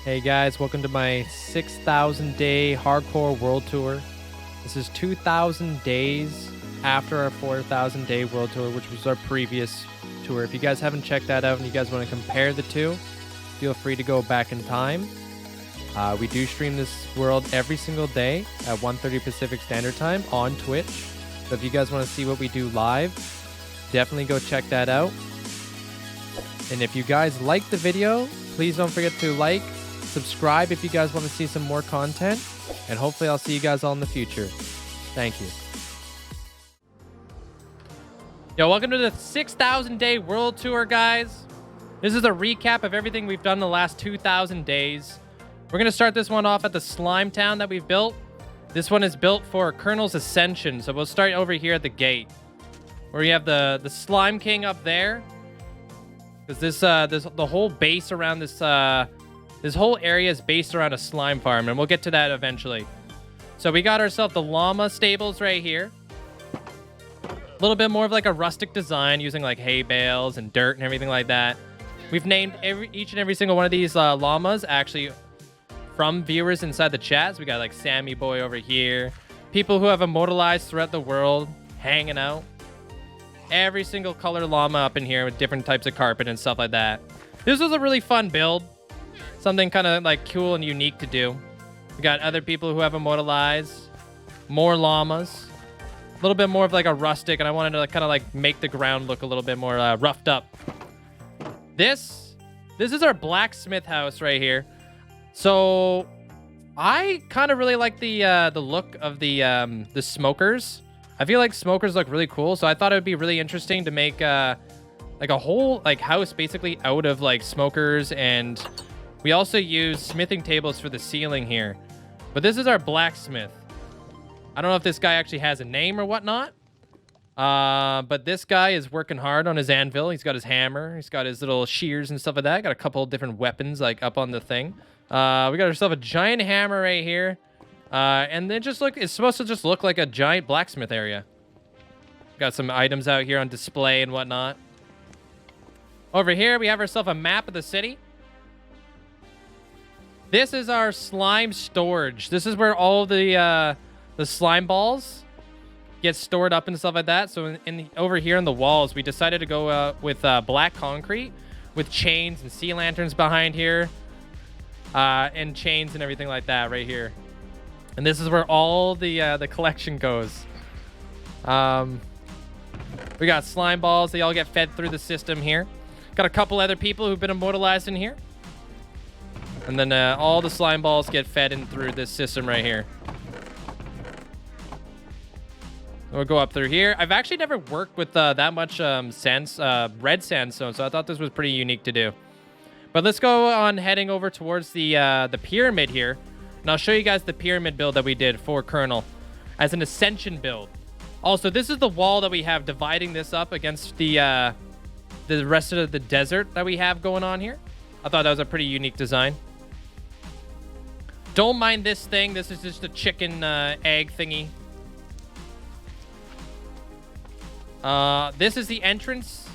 Hey guys, welcome to my 6,000 day hardcore world tour. This is 2,000 days after our 4,000 day world tour, which was our previous tour. If you guys haven't checked that out and you guys want to compare the two, feel free to go back in time. We do stream this world every single day at 1:30 Pacific Standard Time on Twitch. So if you guys want to see what we do live, definitely go check that out. And if you guys like the video, please don't forget to like, subscribe if you guys want to see some more content, and hopefully I'll see you guys all in the future. Thank you. Yo, welcome to the 6,000 day world tour, guys. This is a recap of everything we've done in the last 2,000 days. We're going to start this one off at the slime town that we've built. This one is built for Colonel's Ascension, so we'll start over here at the gate, where we have the Slime King up there. Because the whole base around this whole area is based around a slime farm, and we'll get to that eventually. So we got ourselves the Llama Stables right here. A little bit more of like a rustic design using like hay bales and dirt and everything like that. We've named each and every single one of these llamas actually from viewers inside the chat. So we got like Sammy Boy over here. People who have immortalized throughout the world hanging out. Every single color llama up in here with different types of carpet and stuff like that. This was a really fun build. Something kind of like cool and unique to do. We got other people who have immortalized. More llamas. A little bit more of like a rustic, and I wanted to kind of like make the ground look a little bit more roughed up. This is our Blacksmith House right here. So I kind of really like the look of the smokers. I feel like smokers look really cool, so I thought it would be really interesting to make like a whole like house basically out of like smokers, and we also use smithing tables for the ceiling here. But this is our blacksmith. I don't know if this guy actually has a name or whatnot, but this guy is working hard on his anvil. He's got his hammer, he's got his little shears and stuff like that. Got a couple of different weapons like up on the thing. We got ourselves a giant hammer right here. And then it's supposed to just look like a giant blacksmith area. Got some items out here on display and whatnot. Over here, we have ourselves a map of the city. This is our slime storage. This is where all the slime balls get stored up and stuff like that. So over here on the walls, we decided to go with black concrete with chains and sea lanterns behind here. And chains and everything like that right here. And this is where all the collection goes. We got slime balls. They all get fed through the system here. Got a couple other people who've been immortalized in here. And then all the slime balls get fed in through this system right here. We'll go up through here. I've actually never worked with that much red sandstone, so I thought this was pretty unique to do. But let's go on heading over towards the pyramid here. And I'll show you guys the pyramid build that we did for Colonel as an ascension build. Also, this is the wall that we have dividing this up against the rest of the desert that we have going on here. I thought that was a pretty unique design. Don't mind this thing. This is just a chicken egg thingy. This is the entrance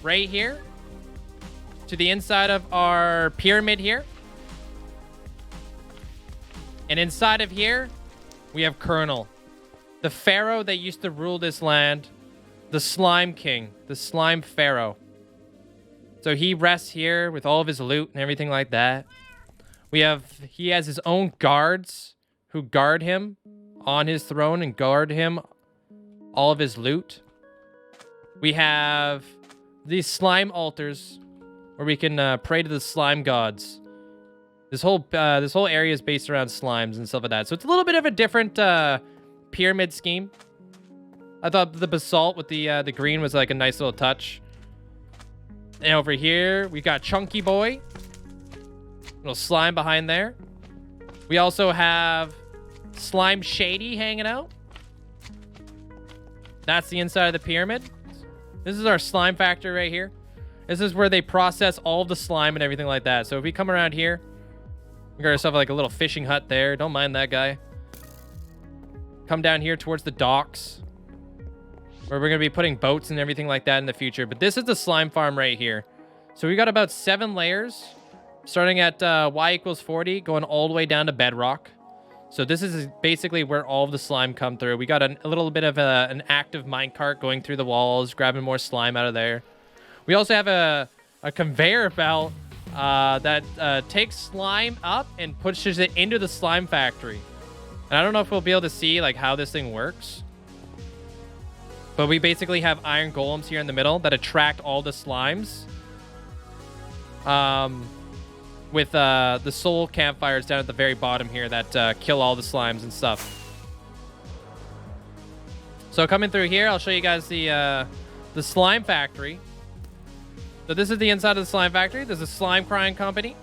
right here to the inside of our pyramid here. And inside of here, we have Colonel, the pharaoh that used to rule this land, the slime king, the slime pharaoh. So he rests here with all of his loot and everything like that. He has his own guards who guard him on his throne and guard him all of his loot. We have these slime altars where we can pray to the slime gods. This whole area is based around slimes and stuff like that. So it's a little bit of a different pyramid scheme. I thought the basalt with the green was like a nice little touch. And over here, we got Chunky Boy. Little slime behind there. We also have Slime Shady hanging out. That's the inside of the pyramid. This is our slime factory right here. This is where they process all of the slime and everything like that. So if we come around here, we got ourselves like a little fishing hut there. Don't mind that guy. Come down here towards the docks, where we're going to be putting boats and everything like that in the future. But this is the slime farm right here. So we got about 7 layers Starting at y equals 40, going all the way down to bedrock. So this is basically where all of the slime come through. We got a little bit of an active minecart going through the walls, grabbing more slime out of there. We also have a conveyor belt that takes slime up and pushes it into the slime factory. And I don't know if we'll be able to see like how this thing works. But we basically have iron golems here in the middle that attract all the slimes. With the soul campfires down at the very bottom here that kill all the slimes and stuff. So coming through here, I'll show you guys the slime factory. So this is the inside of the slime factory. There's a slime crying company.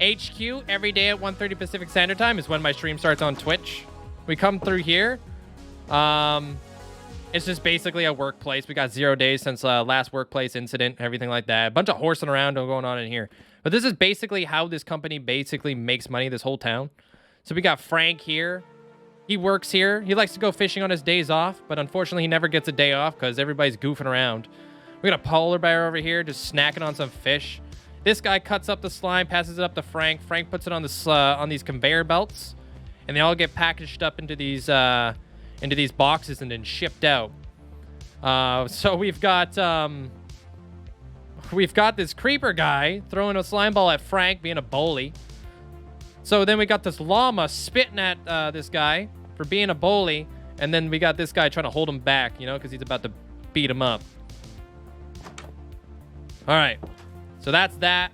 HQ every day at 1:30 Pacific Standard Time is when my stream starts on Twitch. We come through here. It's just basically a workplace. We got 0 days since last workplace incident, everything like that. A bunch of horsing around going on in here. But this is basically how this company basically makes money, this whole town. So we got Frank here. He works here. He likes to go fishing on his days off, but unfortunately he never gets a day off because everybody's goofing around. We got a polar bear over here just snacking on some fish. This guy cuts up the slime, passes it up to Frank. Frank puts it on these conveyor belts, and they all get packaged up into these boxes and then shipped out. So we've got this creeper guy throwing a slime ball at Frank, being a bully. So then we got this llama spitting at this guy for being a bully, and then we got this guy trying to hold him back, you know, because he's about to beat him up. All right, so that's that.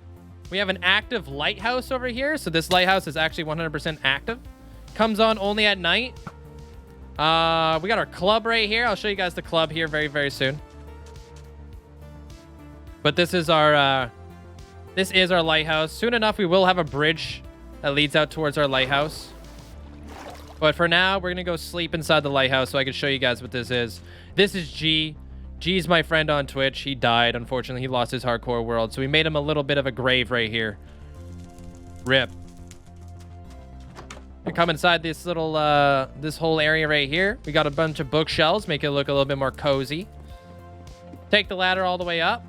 We have an active lighthouse over here. So this lighthouse is actually 100% active. Comes on only at night. We got our club right here. I'll show you guys the club here very, very soon. But this is our lighthouse. Soon enough, we will have a bridge that leads out towards our lighthouse. But for now, we're gonna go sleep inside the lighthouse so I can show you guys what this is. This is G. G's my friend on Twitch. He died, unfortunately. He lost his hardcore world, so we made him a little bit of a grave right here. RIP. We come inside this little, this whole area right here. We got a bunch of bookshelves, make it look a little bit more cozy. Take the ladder all the way up.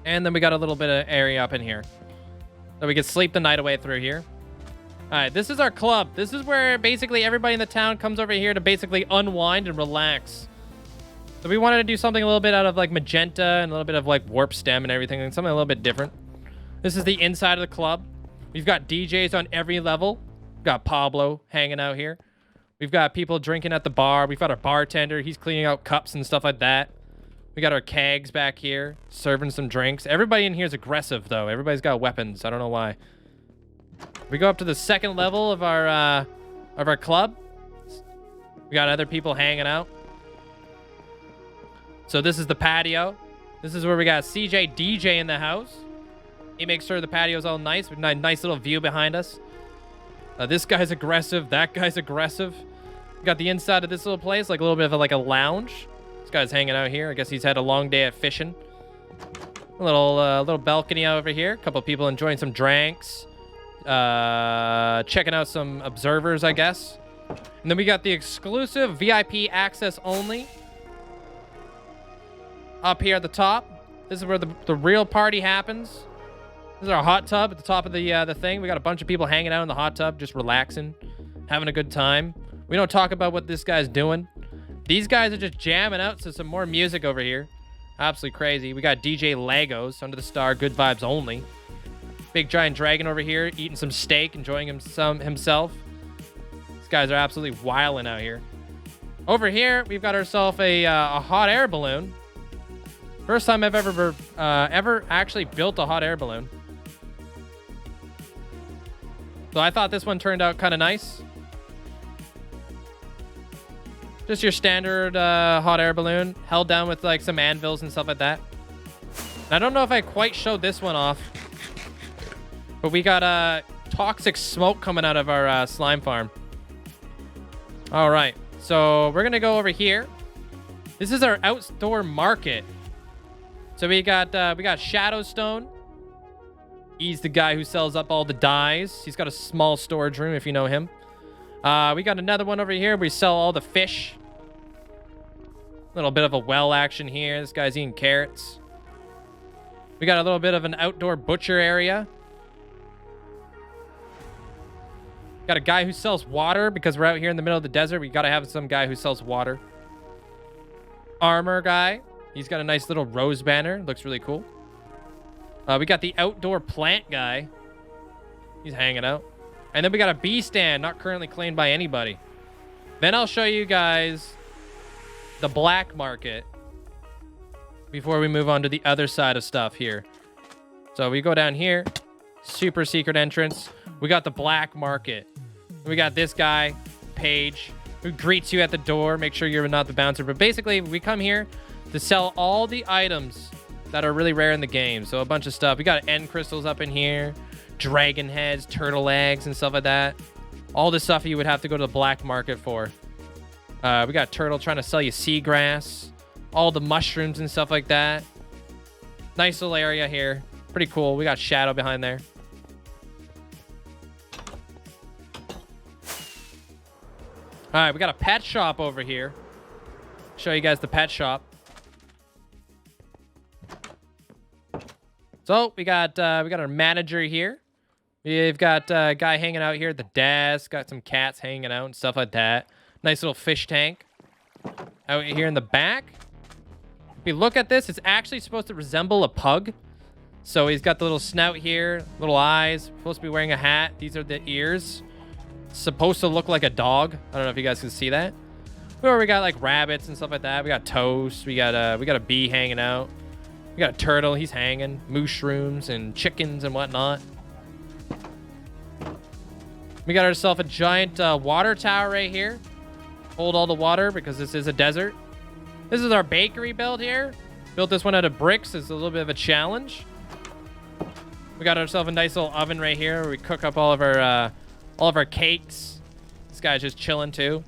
And then we got a little bit of area up in here. So we can sleep the night away through here. All right, this is our club. This is where basically everybody in the town comes over here to basically unwind and relax. So we wanted to do something a little bit out of like magenta and a little bit of like warp stem and everything, and something a little bit different. This is the inside of the club. We've got DJs on every level. We've got Pablo hanging out here. We've got people drinking at the bar. We've got our bartender. He's cleaning out cups and stuff like that. We got our kegs back here, serving some drinks. Everybody in here is aggressive, though. Everybody's got weapons. I don't know why. We go up to the second level of our club. We got other people hanging out. So this is the patio. This is where we got CJ DJ in the house. He makes sure the patio's all nice with a nice little view behind us. This guy's aggressive. That guy's aggressive. We got the inside of this little place, like a little bit of like a lounge. This guy's hanging out here. I guess he's had a long day at fishing. A little balcony over here. A couple people enjoying some drinks. Checking out some observers, I guess. And then we got the exclusive VIP access only up here at the top. This is where the real party happens. This is our hot tub at the top of the thing. We got a bunch of people hanging out in the hot tub, just relaxing, having a good time. We don't talk about what this guy's doing. These guys are just jamming out to some more music over here. Absolutely crazy. We got DJ Legos under the star, good vibes only. Big giant dragon over here eating some steak, enjoying himself. These guys are absolutely wilding out here. Over here, we've got ourselves a hot air balloon. First time I've ever actually built a hot air balloon. So I thought this one turned out kind of nice. Just your standard hot air balloon, held down with like some anvils and stuff like that. And I don't know if I quite showed this one off, but we got toxic smoke coming out of our slime farm. All right, so we're gonna go over here. This is our outdoor market. So we got Shadowstone. He's the guy who sells up all the dyes. He's got a small storage room if you know him. We got another one over here where we sell all the fish. Little bit of a well action here. This guy's eating carrots. We got a little bit of an outdoor butcher area. Got a guy who sells water because we're out here in the middle of the desert. We got to have some guy who sells water. Armor guy. He's got a nice little rose banner. Looks really cool. We got the outdoor plant guy. He's hanging out. And then we got a bee stand, not currently claimed by anybody. Then I'll show you guys the black market before we move on to the other side of stuff here. So we go down here. Super secret entrance. We got the black market. We got this guy, Paige, who greets you at the door. Make sure you're not the bouncer. But basically, we come here to sell all the items that are really rare in the game. So a bunch of stuff. We got end crystals up in here, dragon heads, turtle eggs, and stuff like that. All the stuff you would have to go to the black market for. We got turtle trying to sell you seagrass, all the mushrooms and stuff like that. Nice little area here. Pretty cool. We got shadow behind there. All right, we got a pet shop over here. Show you guys the pet shop. So we got our manager here. We've got a guy hanging out here at the desk. Got some cats hanging out and stuff like that. Nice little fish tank out here in the back. If you look at this, it's actually supposed to resemble a pug. So he's got the little snout here, little eyes. Supposed to be wearing a hat. These are the ears. Supposed to look like a dog. I don't know if you guys can see that. Or we got like rabbits and stuff like that. We got toast. We got a bee hanging out. We got a turtle. He's hanging. Mushrooms and chickens and whatnot. We got ourselves a giant water tower right here. Hold all the water because this is a desert. This is our bakery build here. Built this one out of bricks. It's a little bit of a challenge. We got ourselves a nice little oven right here where we cook up all of our cakes. This guy's just chilling too.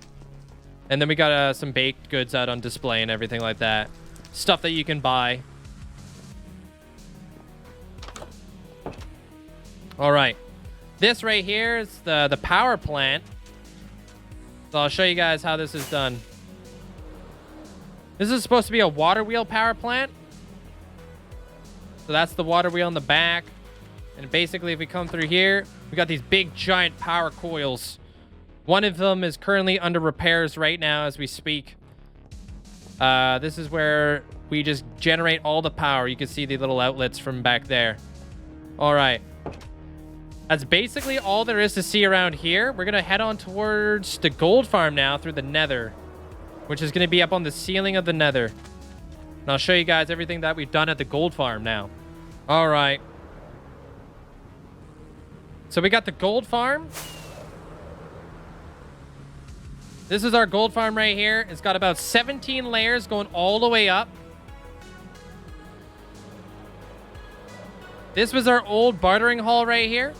And then we got some baked goods out on display and everything like that. Stuff that you can buy. All right. This right here is the power plant. So I'll show you guys how this is done. This is supposed to be a water wheel power plant. So that's the water wheel in the back. And basically, if we come through here, we got these big, giant power coils. One of them is currently under repairs right now as we speak. This is where we just generate all the power. You can see the little outlets from back there. All right. That's basically all there is to see around here. We're going to head on towards the gold farm now through the Nether, which is going to be up on the ceiling of the Nether. And I'll show you guys everything that we've done at the gold farm now. All right. So we got the gold farm. This is our gold farm right here. It's got about 17 layers going all the way up. This was our old bartering hall right here.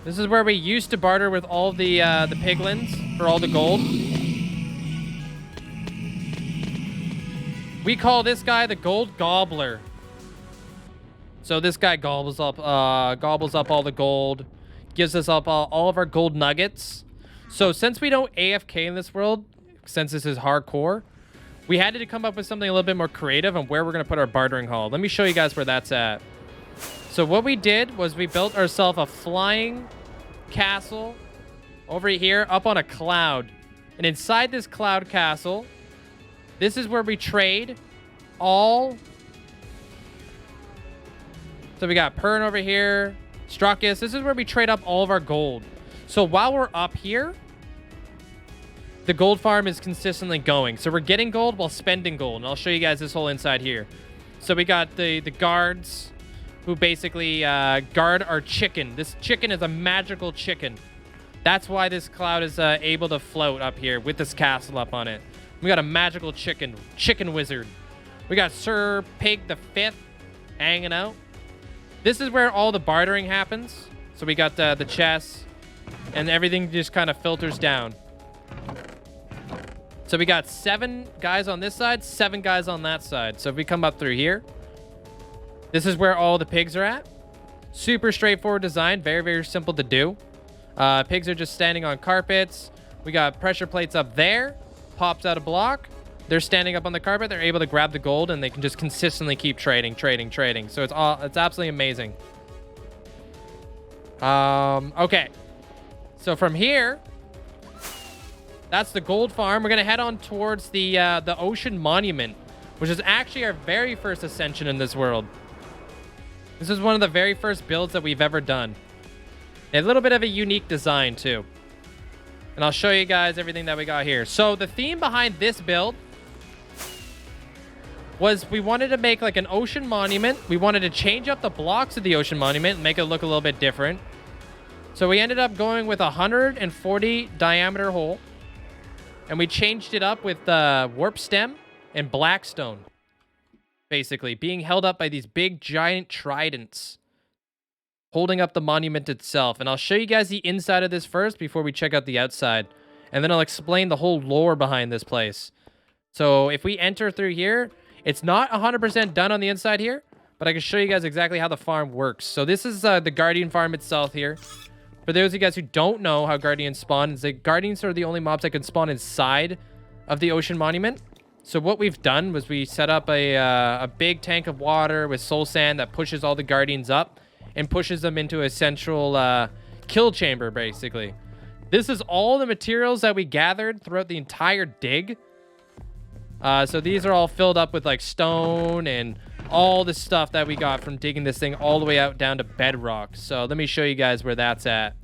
This is where we used to barter with all the piglins for all the gold. We call this guy the gold gobbler. So this guy gobbles up all the gold, gives us up all of our gold nuggets. So since we don't AFK in this world, since this is hardcore, we had to come up with something a little bit more creative on where we're going to put our bartering hall. Let me show you guys where that's at. So what we did was we built ourselves a flying castle over here up on a cloud. And inside this cloud castle, this is where we trade all. So we got Pern over here, Struckus. This is where we trade up all of our gold. So while we're up here, the gold farm is consistently going. So we're getting gold while spending gold. And I'll show you guys this whole inside here. So we got the guards who basically guard our chicken. This chicken is a magical chicken. That's why this cloud is able to float up here with this castle up on it. We got a magical chicken wizard. We got Sir Pig the Fifth hanging out. This is where all the bartering happens. So we got the chests, and everything just kind of filters down. So we got 7 guys on this side, 7 guys on that side. So if we come up through here, this is where all the pigs are at. Super straightforward design, very, very simple to do. Pigs are just standing on carpets. We got pressure plates up there, pops out a block. they're standing up on the carpet, they're able to grab the gold, and they can just consistently keep trading. So it's absolutely amazing. Okay. So from here, that's the gold farm. We're gonna head on towards the ocean monument, which is actually our very first ascension in this world. This is one of the very first builds that we've ever done. A little bit of a unique design too. And I'll show you guys everything that we got here. So the theme behind this build was we wanted to make like an ocean monument. We wanted to change up the blocks of the ocean monument and make it look a little bit different. So we ended up going with a 140 diameter hole. And we changed it up with the warp stem and blackstone. Basically, being held up by these big giant tridents. Holding up the monument itself. And I'll show you guys the inside of this first before we check out the outside. And then I'll explain the whole lore behind this place. So if we enter through here, it's not 100% done on the inside here, but I can show you guys exactly how the farm works. So this is the Guardian farm itself here. For those of you guys who don't know how Guardians spawn, the Guardians are the only mobs that can spawn inside of the ocean monument. So what we've done was we set up a big tank of water with soul sand that pushes all the Guardians up and pushes them into a central kill chamber, basically. This is all the materials that we gathered throughout the entire dig. So these are all filled up with like stone and all the stuff that we got from digging this thing all the way out down to bedrock. So let me show you guys where that's at.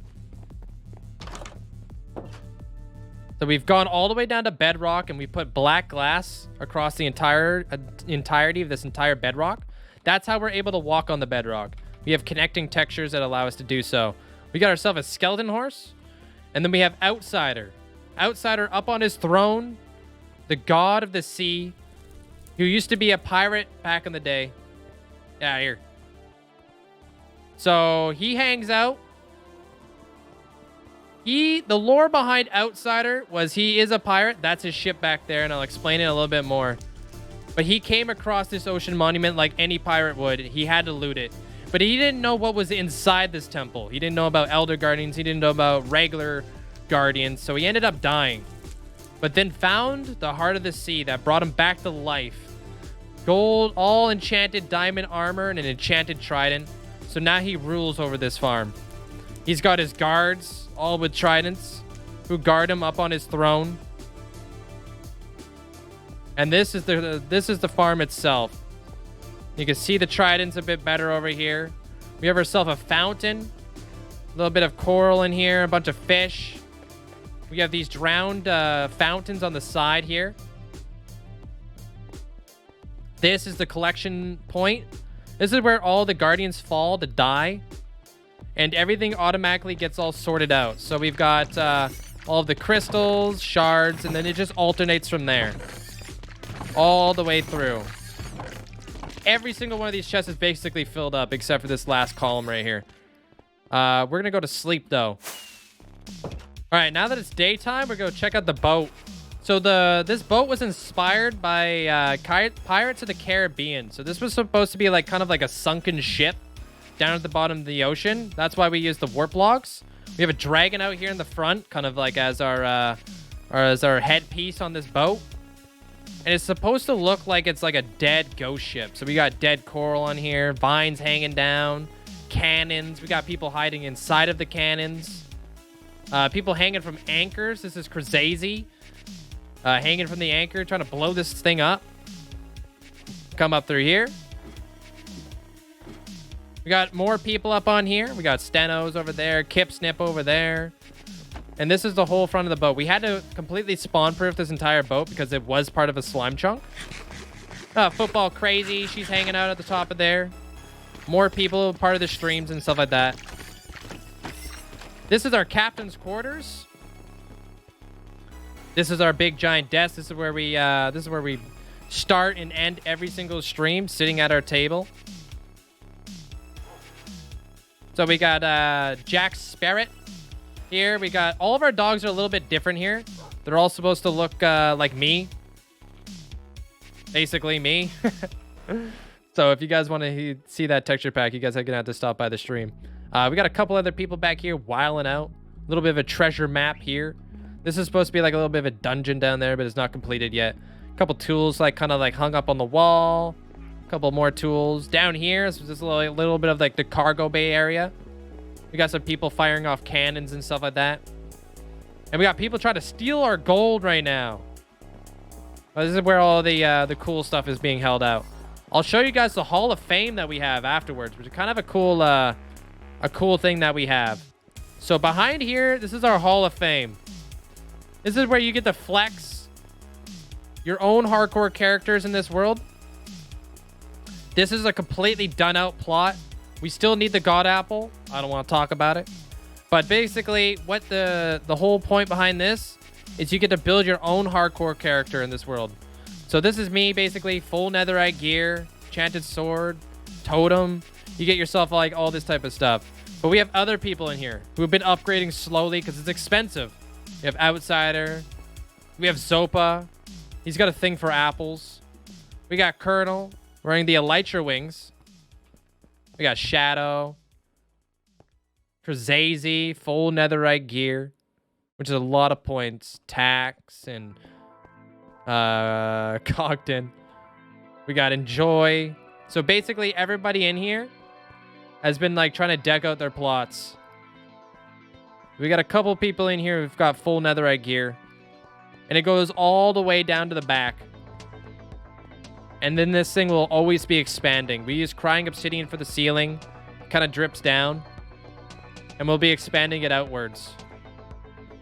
So we've gone all the way down to bedrock and we put black glass across the entirety of this entire bedrock. That's how we're able to walk on the bedrock. We have connecting textures that allow us to do so. We got ourselves a skeleton horse. And then we have Outsider. Outsider up on his throne. The god of the sea. Who used to be a pirate back in the day. Yeah, here. So he hangs out. The lore behind Outsider was he is a pirate. That's his ship back there. And I'll explain it a little bit more. But he came across this ocean monument like any pirate would. He had to loot it. But he didn't know what was inside this temple. He didn't know about Elder Guardians. He didn't know about regular Guardians. So he ended up dying. But then found the heart of the sea that brought him back to life. Gold, all enchanted diamond armor and an enchanted trident. So now he rules over this farm. He's got his guards, all with tridents, who guard him up on his throne. And this is the farm itself. You can see the tridents a bit better over here. We have ourselves a fountain. A little bit of coral in here. A bunch of fish. We have these drowned fountains on the side here. This is the collection point. This is where all the Guardians fall to die. And everything automatically gets all sorted out. So we've got all of the crystals, shards, and then it just alternates from there. All the way through. Every single one of these chests is basically filled up except for this last column right here. We're going to go to sleep, though. All right, now that it's daytime, we're going to check out the boat. So this boat was inspired by Pirates of the Caribbean. So this was supposed to be like kind of like a sunken ship down at the bottom of the ocean. That's why we use the warp logs. We have a dragon out here in the front, kind of like as our headpiece on this boat. And it's supposed to look like it's like a dead ghost ship. So we got dead coral on here, vines hanging down, cannons. We got people hiding inside of the cannons. People hanging from anchors. This is crazy. Hanging from the anchor, trying to blow this thing up. Come up through here. We got more people up on here. We got Stenos over there, Kip Snip over there. And this is the whole front of the boat. We had to completely spawn-proof this entire boat because it was part of a slime chunk. Football Crazy, she's hanging out at the top of there. More people, part of the streams and stuff like that. This is our captain's quarters. This is our big giant desk. This is where we start and end every single stream, sitting at our table. So we got Jack Sparrett here. We got all of our dogs are a little bit different here. They're all supposed to look like me. Basically me. So if you guys want to see that texture pack, you guys are gonna have to stop by the stream. We got a couple other people back here wilding out. A little bit of a treasure map here. This is supposed to be like a little bit of a dungeon down there, but it's not completed yet. A couple tools like kind of like hung up on the wall. A couple more tools. Down here is just a little bit of like the cargo bay area. We got some people firing off cannons and stuff like that. And we got people trying to steal our gold right now. This is where all the cool stuff is being held out. I'll show you guys the Hall of Fame that we have afterwards, which is kind of a cool thing that we have. So behind here, this is our Hall of Fame. This is where you get to flex your own hardcore characters in this world. This is a completely done out plot. We still need the God Apple. I don't want to talk about it. But basically, what the whole point behind this is you get to build your own hardcore character in this world. So this is me, basically, full netherite gear, enchanted sword, totem. You get yourself like all this type of stuff. But we have other people in here who have been upgrading slowly because it's expensive. We have Outsider. We have Zopa. He's got a thing for apples. We got Colonel wearing the Elytra wings. We got Shadow. Krazazy, full netherite gear, which is a lot of points. Tax and Cogden. We got Enjoy. So basically everybody in here has been like trying to deck out their plots. We got a couple people in here who've got full netherite gear. And it goes all the way down to the back. And then this thing will always be expanding. We use crying obsidian for the ceiling. Kind of drips down. And we'll be expanding it outwards.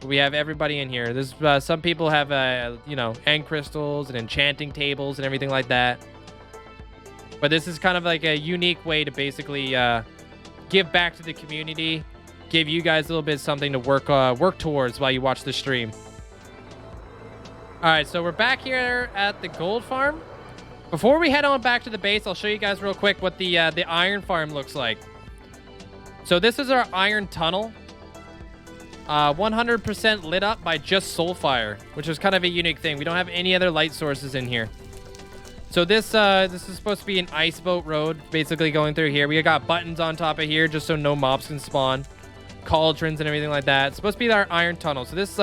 We have everybody in here. There's some people have, you know, end crystals and enchanting tables and everything like that. But this is kind of like a unique way to basically give back to the community, give you guys a little bit of something to work towards while you watch the stream. All right, so we're back here at the gold farm. Before we head on back to the base, I'll show you guys real quick what the iron farm looks like. So this is our iron tunnel. 100% lit up by just soulfire, which is kind of a unique thing. We don't have any other light sources in here. So this is supposed to be an ice boat road, basically going through here. We got buttons on top of here just so no mobs can spawn. Cauldrons and everything like that. It's supposed to be our iron tunnel. So this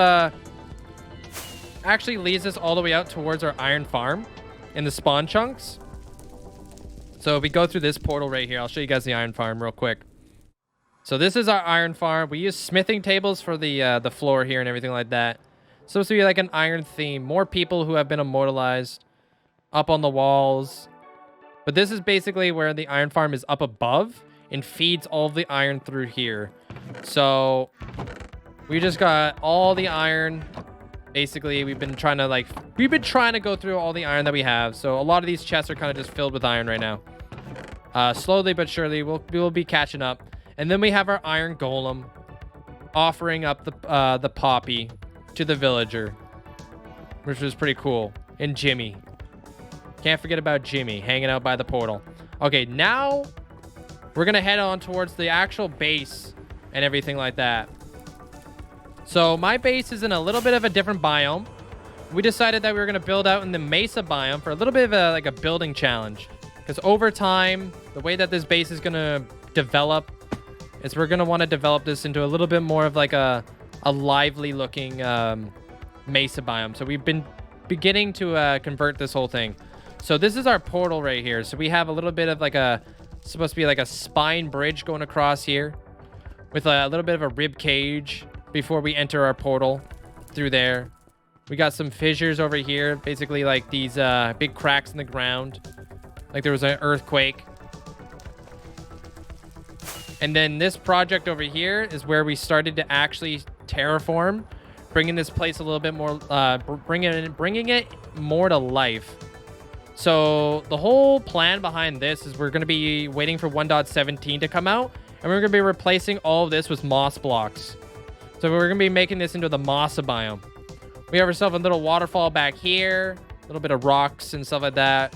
actually leads us all the way out towards our iron farm in the spawn chunks. So if we go through this portal right here, I'll show you guys the iron farm real quick. So this is our iron farm. We use smithing tables for the floor here and everything like that. It's supposed to be like an iron theme. More people who have been immortalized up on the walls. But this is basically where the iron farm is up above and feeds all of the iron through here. So we just got all the iron. Basically, we've been trying to go through all the iron that we have. So a lot of these chests are kind of just filled with iron right now. Slowly but surely, we'll be catching up. And then we have our iron golem offering up the poppy to the villager, which was pretty cool. And Jimmy. Can't forget about Jimmy hanging out by the portal. Okay, now we're going to head on towards the actual base and everything like that. So my base is in a little bit of a different biome. We decided that we were going to build out in the mesa biome for a little bit of a building challenge. Because over time, the way that this base is going to develop is we're going to want to develop this into a little bit more of like a lively looking mesa biome. So we've been beginning to convert this whole thing. So this is our portal right here. So we have a little bit of supposed to be like a spine bridge going across here with a little bit of a rib cage before we enter our portal through there. We got some fissures over here, basically like these big cracks in the ground, like there was an earthquake. And then this project over here is where we started to actually terraform, bringing this place a little bit more, bringing it more to life. So the whole plan behind this is we're going to be waiting for 1.17 to come out, and we're going to be replacing all of this with moss blocks. So we're going to be making this into the mossa biome. We have ourselves a little waterfall back here, a little bit of rocks and stuff like that.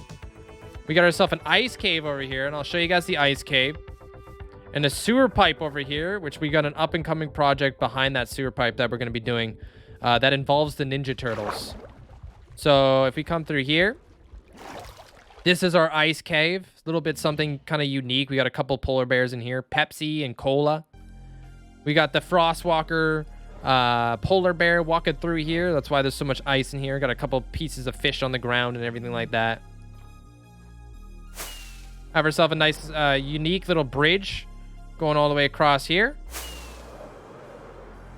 We got ourselves an ice cave over here, and I'll show you guys the ice cave. And a sewer pipe over here, which we got an up-and-coming project behind that sewer pipe that we're going to be doing that involves the Ninja Turtles. So if we come through here, this is our ice cave. A little bit something kind of unique. We got a couple polar bears in here, Pepsi and cola. We got the Frostwalker polar bear walking through here. That's why there's so much ice in here. Got a couple pieces of fish on the ground and everything like that. Have ourselves a nice, unique little bridge going all the way across here.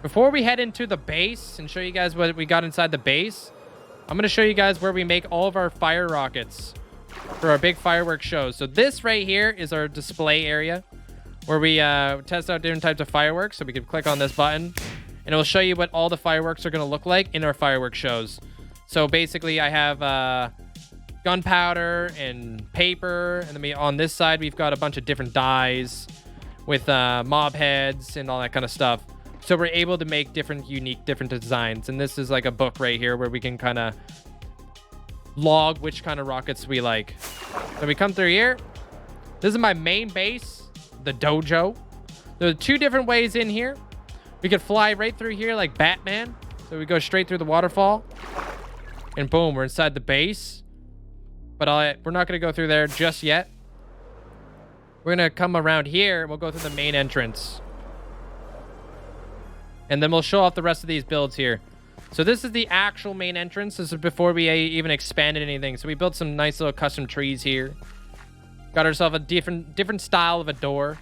Before we head into the base and show you guys what we got inside the base, I'm going to show you guys where we make all of our fire rockets for our big fireworks shows. So this right here is our display area where we test out different types of fireworks. So we can click on this button and it will show you what all the fireworks are going to look like in our fireworks shows. So basically I have gunpowder and paper, and then on this side we've got a bunch of different dyes with mob heads and all that kind of stuff. So we're able to make different designs. And this is like a book right here where we can kind of log which kind of rockets we like. So we come through here. This is my main base, the dojo. There are 2 different ways in here. We could fly right through here like Batman. So we go straight through the waterfall. And boom, we're inside the base. But we're not going to go through there just yet. We're going to come around here and we'll go through the main entrance. And then we'll show off the rest of these builds here. So this is the actual main entrance. This is before we even expanded anything. So we built some nice little custom trees here. Got ourselves a different style of a door.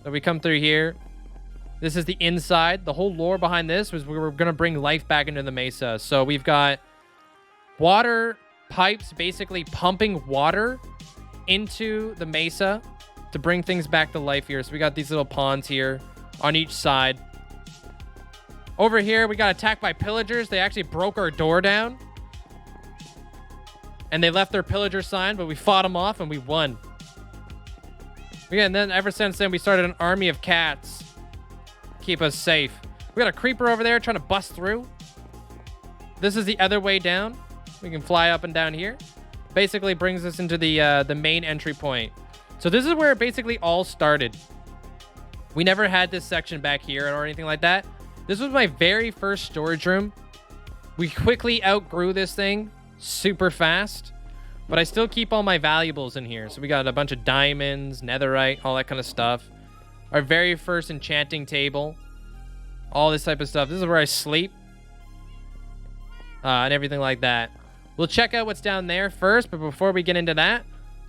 So we come through here. This is the inside. The whole lore behind this was we were going to bring life back into the mesa. So we've got water pipes basically pumping water into the mesa to bring things back to life here. So we got these little ponds here on each side. Over here, we got attacked by pillagers. They actually broke our door down. And they left their pillager sign, but we fought them off and we won. Yeah, and then ever since then, we started an army of cats. Keep us safe. We got a creeper over there trying to bust through. This is the other way down. We can fly up and down here. Basically brings us into the main entry point. So this is where it basically all started. We never had this section back here or anything like that. This was my very first storage room. We quickly outgrew this thing super fast, but I still keep all my valuables in here. So we got a bunch of diamonds, netherite, all that kind of stuff. Our very first enchanting table, all this type of stuff. This is where I sleep and everything like that. We'll check out what's down there first, but before we get into that,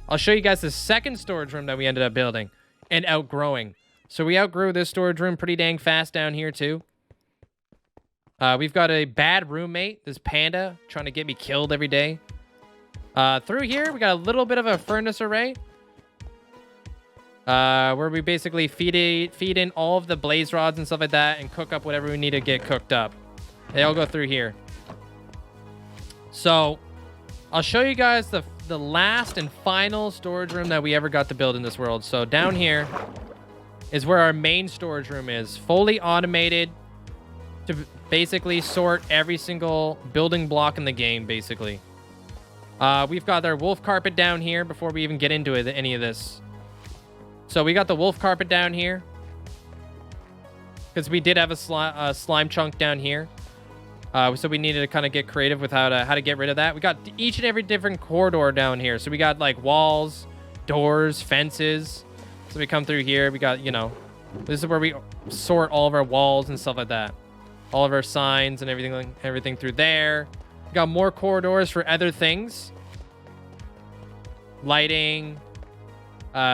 I'll show you guys the second storage room that we ended up building and outgrowing. So we outgrew this storage room pretty dang fast down here too. We've got a bad roommate, this panda, trying to get me killed every day. Through here, we got a little bit of a furnace array. Where we basically feed in all of the blaze rods and stuff like that and cook up whatever we need to get cooked up. They all go through here. So, I'll show you guys the last and final storage room that we ever got to build in this world. So, down here is where our main storage room is. Fully automated to basically sort every single building block in the game, basically. We've got our wolf carpet down here before we even get into any of this. So we got the wolf carpet down here because we did have a slime chunk down here. So we needed to kind of get creative with how to get rid of that. We got each and every different corridor down here. So we got like walls, doors, fences. So we come through here. We got, this is where we sort all of our walls and stuff like that. All of our signs and everything through there. We got more corridors for other things. Lighting,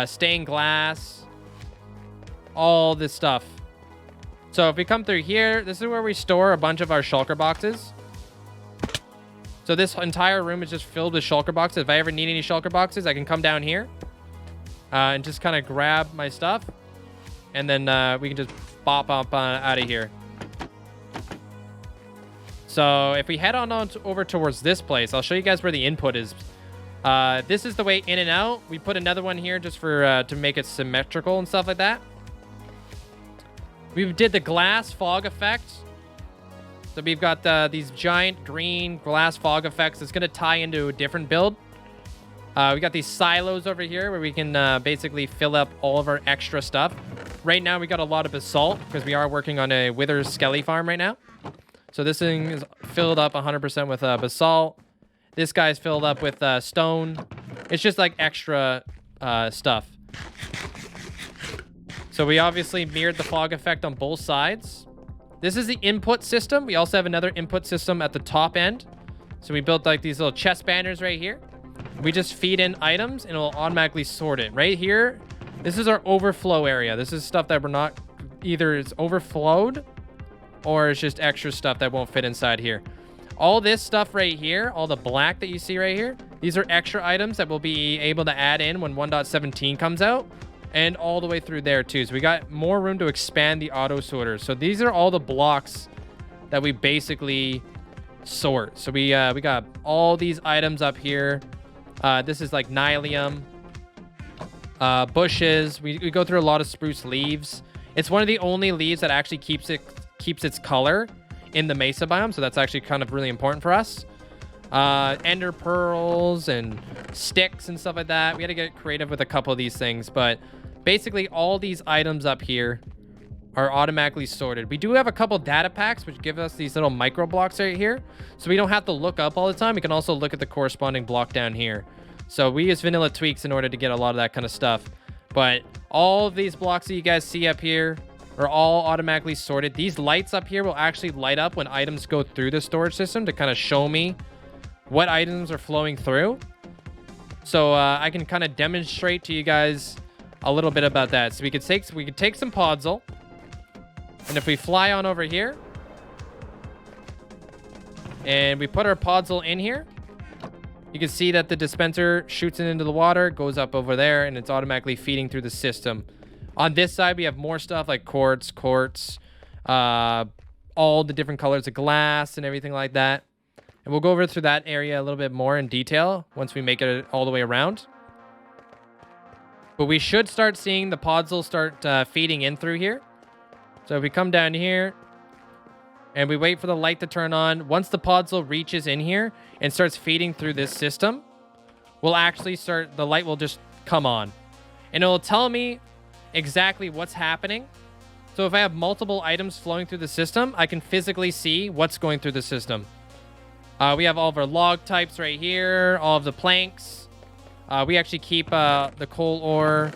stained glass, all this stuff. So if we come through here, this is where we store a bunch of our shulker boxes. So this entire room is just filled with shulker boxes. If I ever need any shulker boxes, I can come down here and just kind of grab my stuff. And then we can just bop up out of here. So if we head on over towards this place, I'll show you guys where the input is. This is the way in and out. We put another one here just for to make it symmetrical and stuff like that. We did the glass fog effect. So we've got these giant green glass fog effects. It's going to tie into a different build. We got these silos over here where we can basically fill up all of our extra stuff. Right now we got a lot of basalt because we are working on a wither Skelly farm right now. So this thing is filled up 100% with basalt. This guy's filled up with stone. It's just like extra stuff. So we obviously mirrored the fog effect on both sides. This is the input system. We also have another input system at the top end. So we built like these little chest banners right here. We just feed in items and it will automatically sort it. Right here, this is our overflow area. This is stuff that we're not, either it's overflowed or it's just extra stuff that won't fit inside here. All this stuff right here, all the black that you see right here, these are extra items that we'll be able to add in when 1.17 comes out, and all the way through there too. So we got more room to expand the auto sorter. So these are all the blocks that we basically sort. So we got all these items up here. This is like nylium, bushes. We go through a lot of spruce leaves. It's one of the only leaves that actually keeps its color in the mesa biome, so that's actually kind of really important for us. Ender pearls and sticks and stuff like that. We had to get creative with a couple of these things, but basically all these items up here are automatically sorted. We do have a couple data packs which give us these little micro blocks right here, so we don't have to look up all the time. We can also look at the corresponding block down here. So we use vanilla tweaks in order to get a lot of that kind of stuff. But all of these blocks that you guys see up here are all automatically sorted. These lights up here will actually light up when items go through the storage system to kind of show me what items are flowing through. So I can kind of demonstrate to you guys a little bit about that. So we could take some podzol, and if we fly on over here and we put our podzol in here, you can see that the dispenser shoots it into the water, goes up over there, and it's automatically feeding through the system. On this side, we have more stuff like quartz, all the different colors of glass and everything like that. And we'll go over through that area a little bit more in detail once we make it all the way around. But we should start seeing the podzol start feeding in through here. So if we come down here and we wait for the light to turn on, once the podzol reaches in here and starts feeding through this system, we'll actually start, the light will just come on. And it'll tell me exactly what's happening. So if I have multiple items flowing through the system, I can physically see what's going through the system. We have all of our log types right here, all of the planks. We actually keep the coal ore,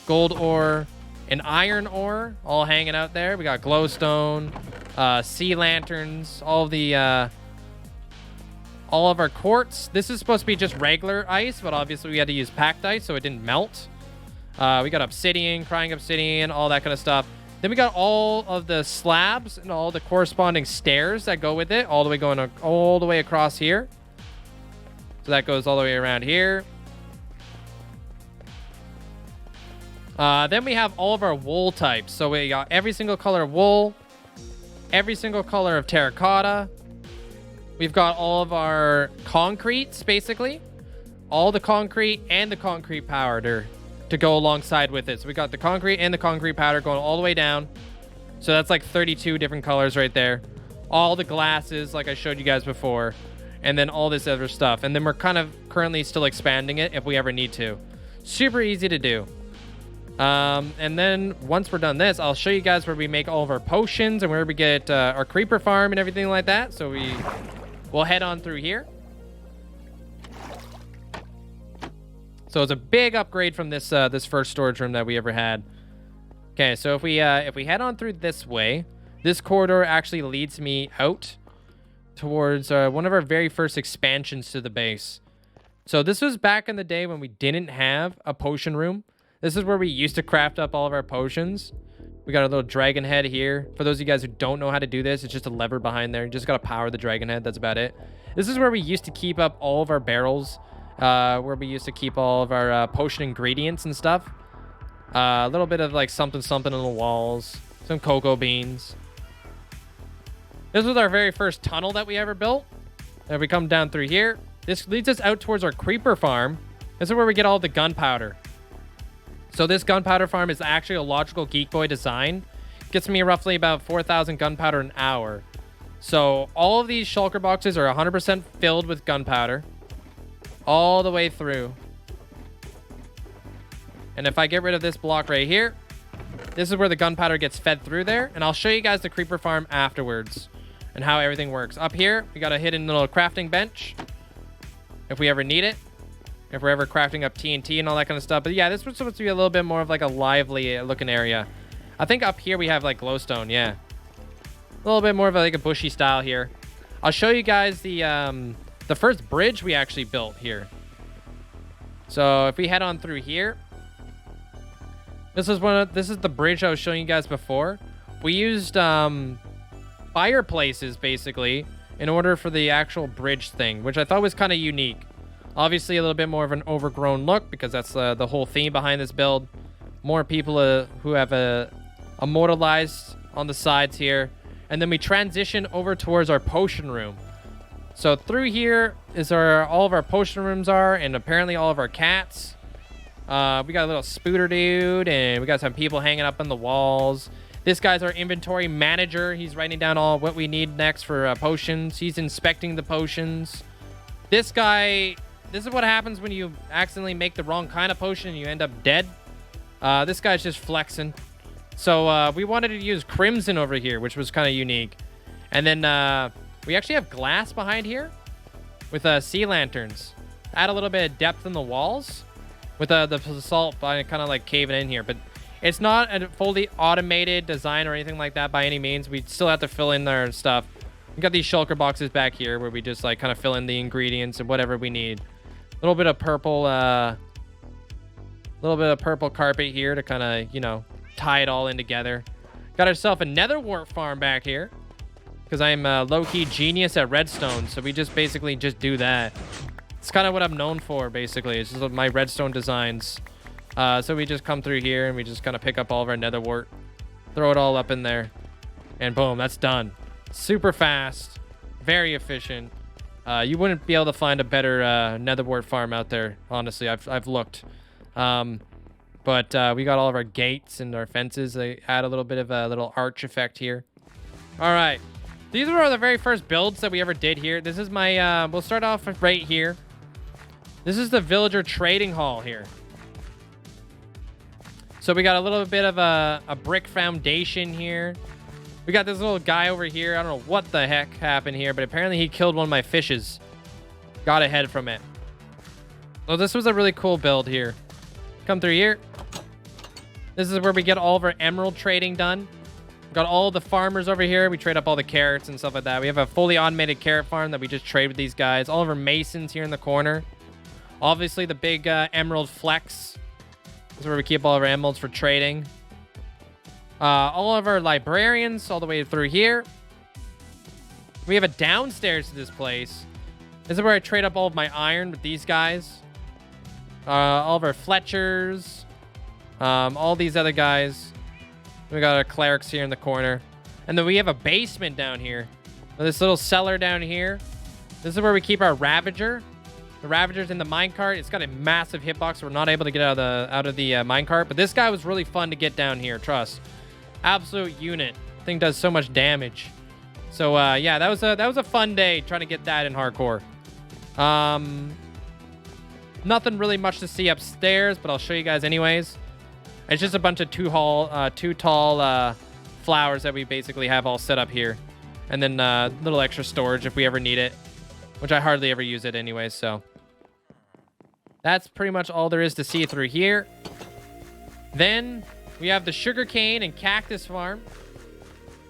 gold ore, and iron ore all hanging out there. We got glowstone, sea lanterns, all of our quartz. This is supposed to be just regular ice, but obviously we had to use packed ice so it didn't melt. We got obsidian, crying obsidian, all that kind of stuff. Then we got all of the slabs and all the corresponding stairs that go with it, all the way across here. So that goes all the way around here. Then we have all of our wool types. So we got every single color of wool, every single color of terracotta. We've got all of our concretes, basically. All the concrete and the concrete powder to go alongside with it. So we got the concrete and the concrete powder going all the way down. So that's like 32 different colors right there. All the glasses, like I showed you guys before. And then all this other stuff. And then we're kind of currently still expanding it if we ever need to. Super easy to do. And then once we're done this, I'll show you guys where we make all of our potions and where we get our creeper farm and everything like that. So we'll head on through here. So it's a big upgrade from this this first storage room that we ever had. Okay, so if we head on through this way, this corridor actually leads me out towards one of our very first expansions to the base. So this was back in the day when we didn't have a potion room. This is where we used to craft up all of our potions. We got a little dragon head here. For those of you guys who don't know how to do this, it's just a lever behind there. You just got to power the dragon head. That's about it. This is where we used to keep up all of our barrels. Where we used to keep all of our potion ingredients and stuff. A little bit of like something on the walls. Some cocoa beans. This was our very first tunnel that we ever built. And we come down through here. This leads us out towards our creeper farm. This is where we get all the gunpowder. So this gunpowder farm is actually a logical Geek Boy design. Gets me roughly about 4,000 gunpowder an hour. So all of these shulker boxes are 100% filled with gunpowder. All the way through. And if I get rid of this block right here, this is where the gunpowder gets fed through there. And I'll show you guys the creeper farm afterwards and how everything works. Up here, we got a hidden little crafting bench if we ever need it. If we're ever crafting up TNT and all that kind of stuff. But yeah, this was supposed to be a little bit more of like a lively looking area. I think up here we have like glowstone, yeah. A little bit more of like a bushy style here. I'll show you guys the first bridge we actually built here. So if we head on through here, this is the bridge I was showing you guys before. We used fireplaces basically in order for the actual bridge thing, which I thought was kind of unique. Obviously a little bit more of an overgrown look because that's the whole theme behind this build. More people who have immortalized on the sides here. And then we transition over towards our potion room. So through here is all of our potion rooms are, and apparently all of our cats. We got a little spooter dude, and we got some people hanging up on the walls. This guy's our inventory manager. He's writing down all what we need next for potions. He's inspecting the potions. This guy, this is what happens when you accidentally make the wrong kind of potion and you end up dead. This guy's just flexing. So we wanted to use crimson over here, which was kind of unique. And then we actually have glass behind here with sea lanterns. Add a little bit of depth in the walls with the basalt kind of like caving in here. But it's not a fully automated design or anything like that by any means. We still have to fill in our stuff. We got these shulker boxes back here where we just like kind of fill in the ingredients and whatever we need. A little bit of purple carpet here to kind of, you know, tie it all in together. Got ourselves a Nether Wart farm back here because I'm a low-key genius at redstone, so we just basically just do that. It's kind of what I'm known for, basically. It's just my redstone designs. So we just come through here and we just kind of pick up all of our Nether Wart, throw it all up in there, and boom, that's done. Super fast, very efficient. You wouldn't be able to find a better Nether Wart farm out there, honestly. I've looked. But we got all of our gates and our fences. They add a little bit of a little arch effect here. All right. These were the very first builds that we ever did here. This is my, we'll start off right here. This is the villager trading hall here. So we got a little bit of a brick foundation here. We got this little guy over here. I don't know what the heck happened here, but apparently he killed one of my fishes. Got ahead from it. So this was a really cool build here. Come through here. This is where we get all of our emerald trading done. Got all the farmers over here. We trade up all the carrots and stuff like that. We have a fully automated carrot farm that we just trade with these guys. All of our masons here in the corner. Obviously, the big emerald flex. This is where we keep all of our emeralds for trading. All of our librarians all the way through here. We have a downstairs to this place. This is where I trade up all of my iron with these guys. All of our Fletchers. All these other guys. We got our clerics here in the corner. And then we have a basement down here. This little cellar down here. This is where we keep our Ravager. The Ravager's in the minecart. It's got a massive hitbox, so we're not able to get out of the minecart. But this guy was really fun to get down here, trust. Absolute unit. Thing does so much damage. So yeah, that was a fun day trying to get that in hardcore. Nothing really much to see upstairs, but I'll show you guys anyways. It's just a bunch of two tall flowers that we basically have all set up here. And then little extra storage if we ever need it, which I hardly ever use it anyways, so. That's pretty much all there is to see through here. Then we have the sugarcane and cactus farm.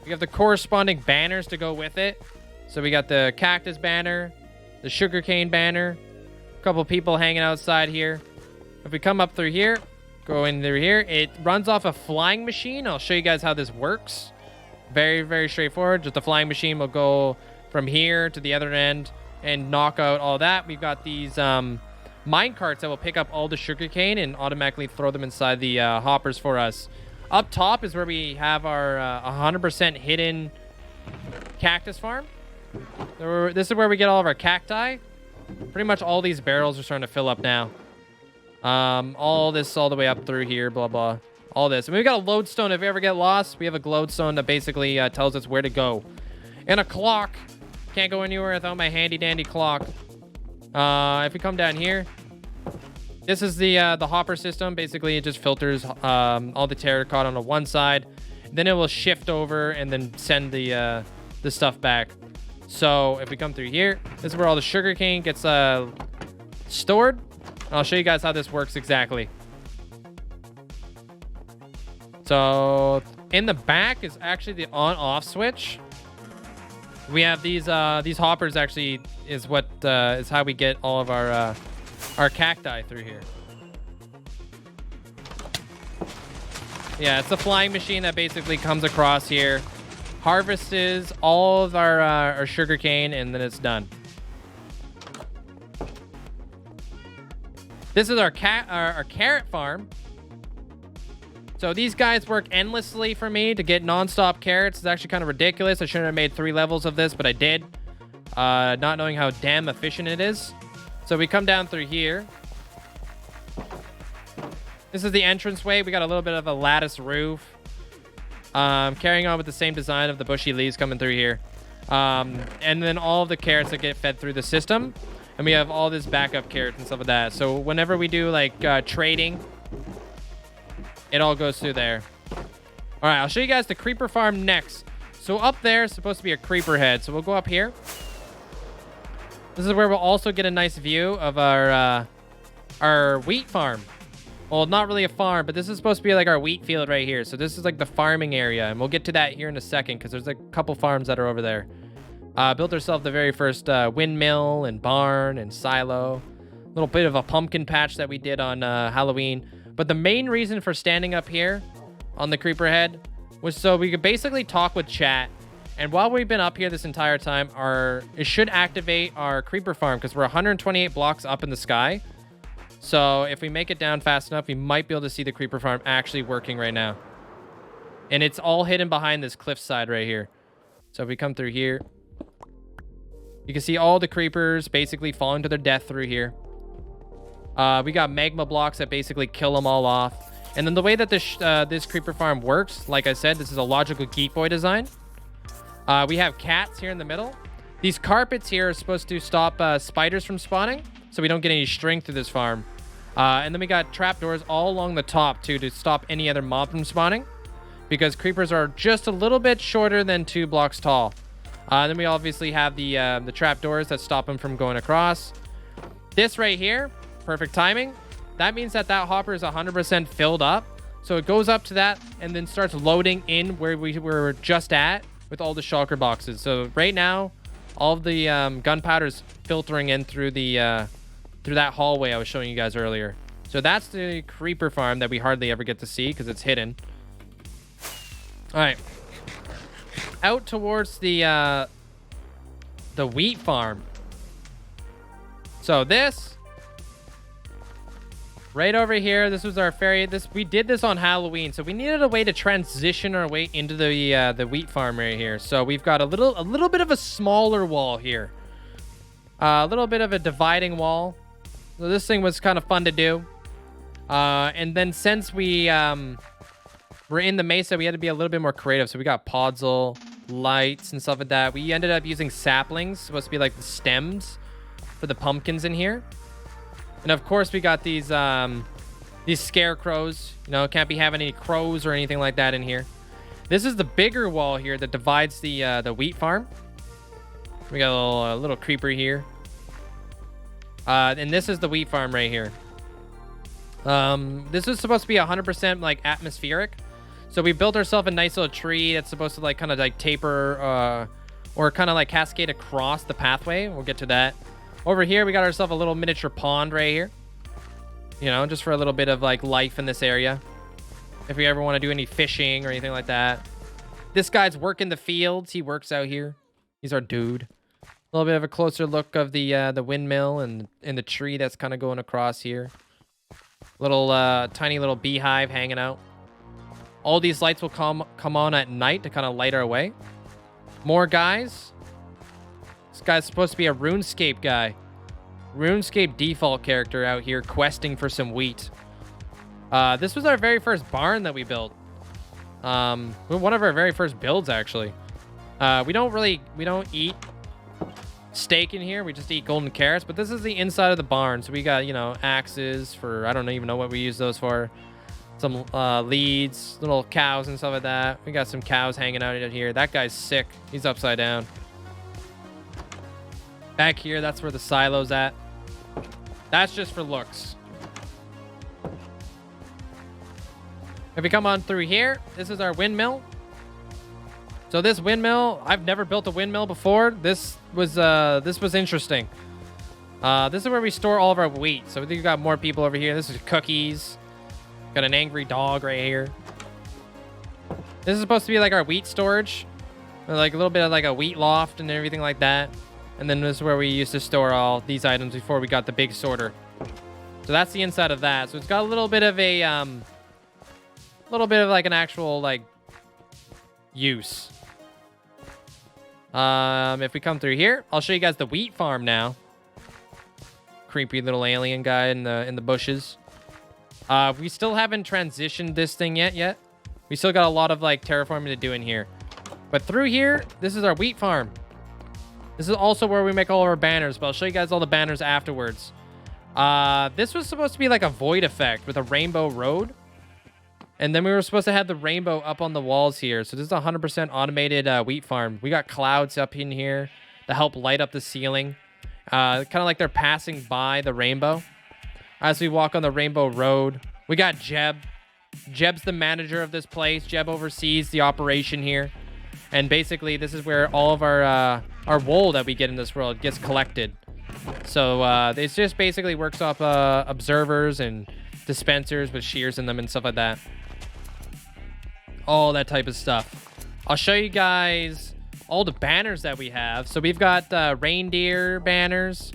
We have the corresponding banners to go with it. So we got the cactus banner, the sugarcane banner, a couple people hanging outside here. If we come up through here, go in through here, it runs off a flying machine. I'll show you guys how this works. Very, very straightforward. Just the flying machine will go from here to the other end and knock out all that. We've got these mine carts that will pick up all the sugarcane and automatically throw them inside the hoppers for us. Up top is where we have our 100% hidden cactus farm. This is where we get all of our cacti. Pretty much all these barrels are starting to fill up now. All this all the way up through here, blah, blah. All this. And we've got a lodestone. If we ever get lost, we have a glowstone that basically tells us where to go. And a clock. Can't go anywhere without my handy-dandy clock. If we come down here, this is the hopper system. Basically, it just filters all the terracotta on one side. Then it will shift over and then send the stuff back. So if we come through here, this is where all the sugarcane gets stored. I'll show you guys how this works exactly. So in the back is actually the on-off switch. We have these hoppers actually is what is how we get all of our cacti through here. Yeah, it's a flying machine that basically comes across here, harvests all of our sugarcane, and then it's done. This is our carrot farm. So these guys work endlessly for me to get non-stop carrots. It's actually kind of ridiculous. I shouldn't have made 3 levels of this, but I did. Not knowing how damn efficient it is. So we come down through here. This is the entranceway. We got a little bit of a lattice roof. Carrying on with the same design of the bushy leaves coming through here. And then all of the carrots that get fed through the system. And we have all this backup carrots and stuff like that. So whenever we do like trading, it all goes through there. All right, I'll show you guys the creeper farm next. So up there is supposed to be a creeper head. So we'll go up here. This is where we'll also get a nice view of our wheat farm. Well, not really a farm, but this is supposed to be like our wheat field right here. So this is like the farming area, and we'll get to that here in a second because there's a couple farms that are over there. Built ourselves the very first windmill and barn and silo. A little bit of a pumpkin patch that we did on Halloween. But the main reason for standing up here on the creeper head was so we could basically talk with chat. And while we've been up here this entire time, it should activate our creeper farm because we're 128 blocks up in the sky. So if we make it down fast enough, we might be able to see the creeper farm actually working right now. And it's all hidden behind this cliffside right here. So if we come through here, you can see all the creepers basically falling to their death through here. We got magma blocks that basically kill them all off. And then the way that this creeper farm works, like I said, this is a logical Geek Boy design. We have cats here in the middle. These carpets here are supposed to stop spiders from spawning, so we don't get any string through this farm. And then we got trapdoors all along the top too to stop any other mob from spawning, because creepers are just a little bit shorter than 2 blocks tall. Then we obviously have the trapdoors that stop them from going across. This right here, perfect timing. That means that hopper is 100% filled up. So it goes up to that and then starts loading in where we were just at with all the shulker boxes. So right now, all of the gunpowder is filtering in through through that hallway I was showing you guys earlier. So that's the creeper farm that we hardly ever get to see because it's hidden. All right. Out towards the wheat farm. So this right over here, this was our ferry. We did this on Halloween, so we needed a way to transition our way into the wheat farm right here. So we've got a little bit of a smaller wall here, a little bit of a dividing wall. So this thing was kind of fun to do. And then since we're in the mesa, we had to be a little bit more creative. So we got podzol, lights, and stuff like that. We ended up using saplings, supposed to be like the stems for the pumpkins in here. And of course, we got these scarecrows. You know, can't be having any crows or anything like that in here. This is the bigger wall here that divides the wheat farm. We got a little creeper here. And this is the wheat farm right here. This is supposed to be 100% like atmospheric. So we built ourselves a nice little tree that's supposed to like kind of like taper or kind of like cascade across the pathway. We'll get to that. Over here, we got ourselves a little miniature pond right here. You know, just for a little bit of like life in this area. If we ever want to do any fishing or anything like that. This guy's working the fields. He works out here. He's our dude. A little bit of a closer look of the windmill and the tree that's kind of going across here. Little tiny little beehive hanging out. All these lights will come on at night to kind of light our way. More guys. This guy's supposed to be a RuneScape guy. RuneScape default character out here questing for some wheat. This was our very first barn that we built. One of our very first builds, actually. We don't eat steak in here. We just eat golden carrots. But this is the inside of the barn. So we got, you know, axes for, I don't even know what we use those for. Some leads, little cows and stuff like that. We got some cows hanging out in here. That guy's sick. He's upside down. Back here, that's where the silo's at. That's just for looks. If we come on through here, this is our windmill. So this windmill, I've never built a windmill before. This was interesting. This is where we store all of our wheat. So we've got more people over here. This is cookies. Got an angry dog right here. This is supposed to be like our wheat storage. Like a little bit of like a wheat loft and everything like that. And then this is where we used to store all these items before we got the big sorter. So that's the inside of that. So it's got a little bit of a, like an actual like use. If we come through here, I'll show you guys the wheat farm now. Creepy little alien guy in the bushes. We still haven't transitioned this thing yet. We still got a lot of like terraforming to do in here. But through here, this is our wheat farm. This is also where we make all of our banners, but I'll show you guys all the banners afterwards. This was supposed to be like a void effect with a rainbow road. And then we were supposed to have the rainbow up on the walls here. So this is a 100% automated wheat farm. We got clouds up in here to help light up the ceiling. Kind of like they're passing by the rainbow as we walk on the rainbow road. We got Jeb. Jeb's the manager of this place. Jeb oversees the operation here. And basically, this is where all of our wool that we get in this world gets collected. So it just basically works off observers and dispensers with shears in them and stuff like that. All that type of stuff. I'll show you guys all the banners that we have. So we've got reindeer banners.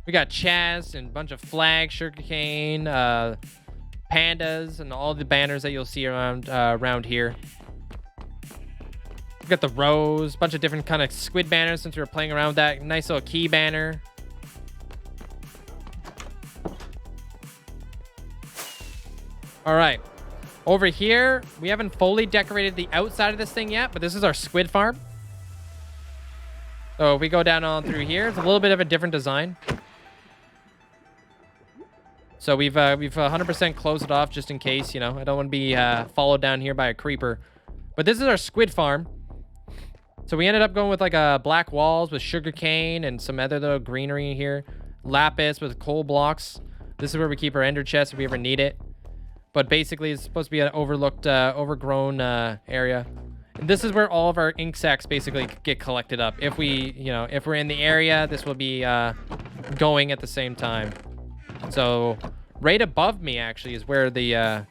We got chests and a bunch of flags, sugarcane, pandas, and all the banners that you'll see around here. We got the rose, bunch of different kind of squid banners since we were playing around with that. Nice little key banner. All right. Over here, we haven't fully decorated the outside of this thing yet, but this is our squid farm. So if we go down on through here, it's a little bit of a different design. So we've 100% closed it off just in case, you know, I don't want to be followed down here by a creeper. But this is our squid farm. So we ended up going with like black walls with sugarcane and some other little greenery here. Lapis with coal blocks. This is where we keep our ender chest if we ever need it. But basically, it's supposed to be an overlooked, overgrown area. And this is where all of our ink sacs basically get collected up. If we, you know, if we're in the area, this will be going at the same time. So right above me, actually, is where the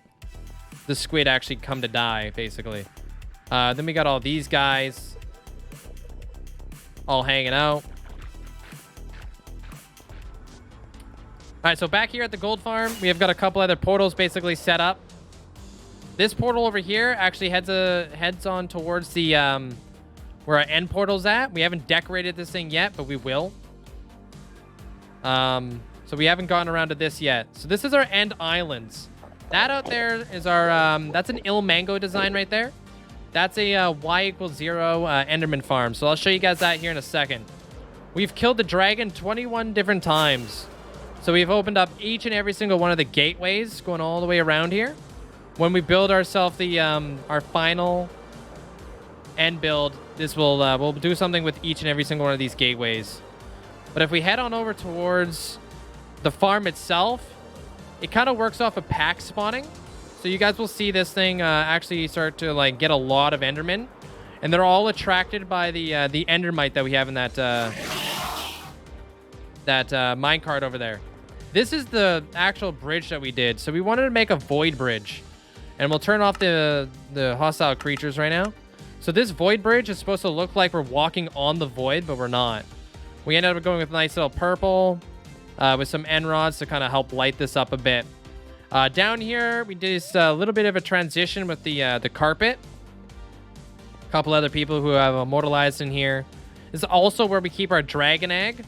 squid actually come to die, basically. Then we got all these guys all hanging out. All right, so back here at the gold farm, we have got a couple other portals basically set up. This portal over here actually heads on towards the where our end portal's at. We haven't decorated this thing yet, but we will. So we haven't gotten around to this yet. So this is our end islands. That out there is our that's an ill mango design right there. That's a y=0 Enderman farm. So I'll show you guys that here in a second. We've killed the dragon 21 different times. So we've opened up each and every single one of the gateways going all the way around here. When we build ourselves the our final end build, this will we'll do something with each and every single one of these gateways. But if we head on over towards the farm itself, it kind of works off of pack spawning. So you guys will see this thing actually start to like get a lot of endermen, and they're all attracted by the endermite that we have in that minecart over there. This is the actual bridge that we did. So we wanted to make a void bridge, and we'll turn off the hostile creatures right now. So this void bridge is supposed to look like we're walking on the void, but we're not. We ended up going with a nice little purple with some end rods to kind of help light this up a bit. Down here, we did a little bit of a transition with the carpet. A couple other people who have immortalized in here. This is also where we keep our dragon egg.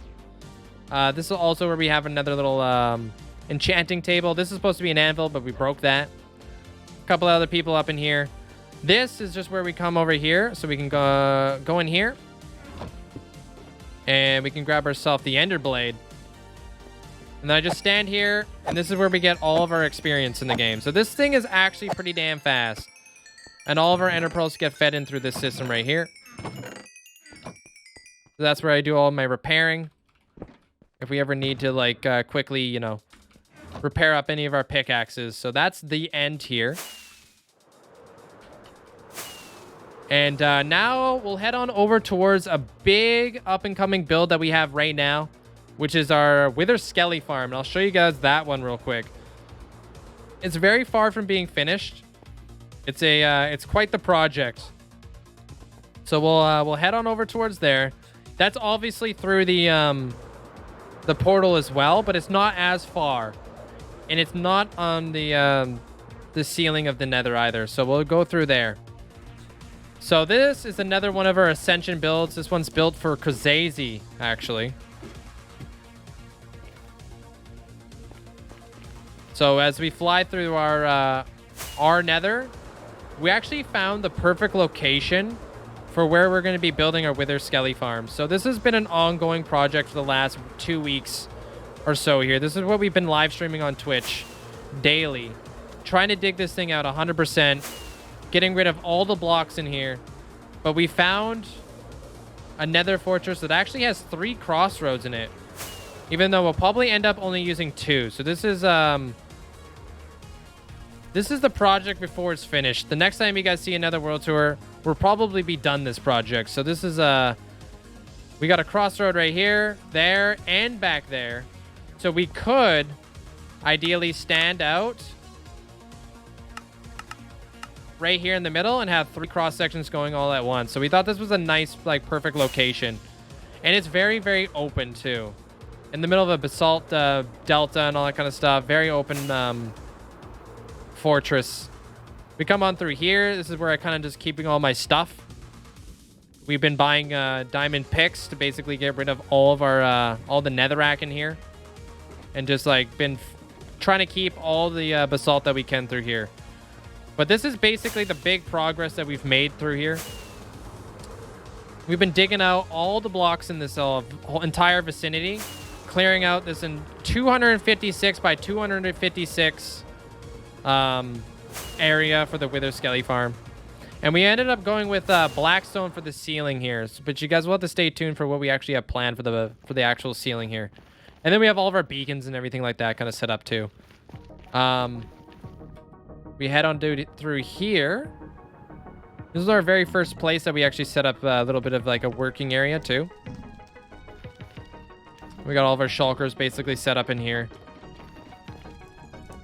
This is also where we have another little enchanting table. This is supposed to be an anvil, but we broke that. A couple other people up in here. This is just where we come over here, so we can go in here. And we can grab ourselves the ender blade. And then I just stand here, and this is where we get all of our experience in the game. So this thing is actually pretty damn fast. And all of our ender pearls get fed in through this system right here. So that's where I do all my repairing. If we ever need to, like, quickly, you know, repair up any of our pickaxes. So that's the end here. And now we'll head on over towards a big up-and-coming build that we have right now, which is our Skelly farm. And I'll show you guys that one real quick. It's very far from being finished. It's quite the project. So we'll head on over towards there. That's obviously through the portal as well, but it's not as far, and it's not on the ceiling of the Nether either. So we'll go through there. So this is another one of our Ascension builds. This one's built for Linkzzey, actually. So as we fly through our Nether, we actually found the perfect location for where we're going to be building our Skelly farm. So this has been an ongoing project for the last 2 weeks or so here. This is what we've been live streaming on Twitch daily, trying to dig this thing out 100%, getting rid of all the blocks in here. But we found a Nether fortress that actually has 3 crossroads in it, even though we'll probably end up only using 2. So this is the project before it's finished. The next time you guys see another world tour, we'll probably be done this project. So this is we got a crossroad right here, there, and back there. So we could ideally stand out right here in the middle and have 3 cross sections going all at once. So we thought this was a nice, like, perfect location. And it's very, very open too. In the middle of a basalt delta and all that kind of stuff. Very open fortress. We come on through here. This is where I kind of just keeping all my stuff. We've been buying diamond picks to basically get rid of all of our all the netherrack in here, and just like been trying to keep all the basalt that we can through here. But this is basically the big progress that we've made through here. We've been digging out all the blocks in this whole entire vicinity, clearing out this in 256 by 256 area for the Skelly farm. And we ended up going with blackstone for the ceiling here. But you guys will have to stay tuned for what we actually have planned for the actual ceiling here. And then we have all of our beacons and everything like that kind of set up too. We head on through here. This is our very first place that we actually set up a little bit of like a working area too. We got all of our shulkers basically set up in here,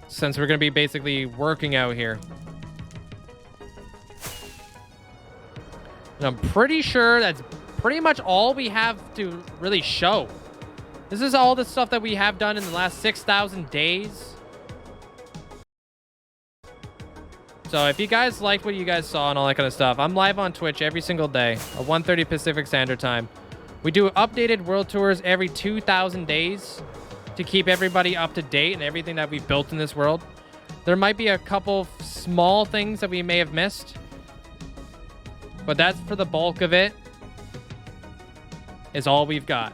since we're going to be basically working out here. And I'm pretty sure that's pretty much all we have to really show. This is all the stuff that we have done in the last 6,000 days. So if you guys liked what you guys saw and all that kind of stuff, I'm live on Twitch every single day at 1:30 Pacific Standard Time. We do updated world tours every 2,000 days to keep everybody up to date and everything that we've built in this world. There might be a couple small things that we may have missed, but that's for the bulk of it is all we've got.